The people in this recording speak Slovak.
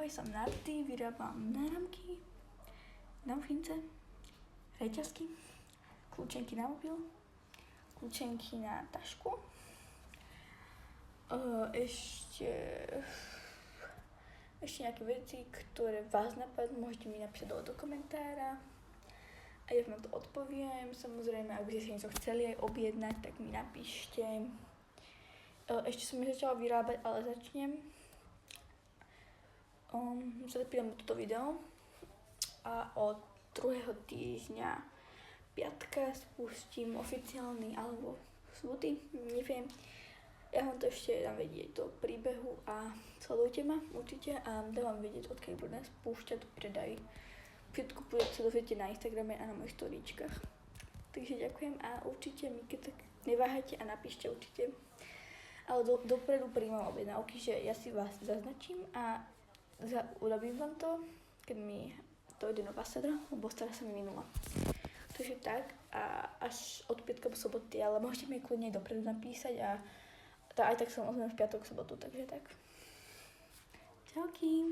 Ahoj, som Narty, vyrábam náramky, náušnice, reťazky, kľúčenky na mobil, kľúčenky na tašku. Ešte nejaké veci, ktoré vás napadnú, môžete mi napísať dole do komentára a ja vám to odpoviem. Samozrejme, ak by ste si niečo chceli aj objednať, tak mi napíšte. Ešte som nezačala vyrábať, ale začnem. Sa zapínam do toto video a od 2. týždňa piatka spustím oficiálny alebo smutný, neviem. Ja vám to ešte dám vedieť do príbehu a sledujte ma určite a dám vám vedieť, odkiaľ budem spúšťať predaj. Všetko sa dozviete na Instagrame a na mojich storíčkach. Takže ďakujem a určite mi keď tak neváhajte a napíšte určite. Ale dopredu príjmam objednávky, že ja si vás zaznačím a urobím vám to, keď mi dojde nová sedra, lebo stará sa mi minula. Takže tak a až od piatka po soboty, ale môžete mi kľudne dopredu napísať a aj tak som ozvem v piatok, sobotu, takže tak. Čauky.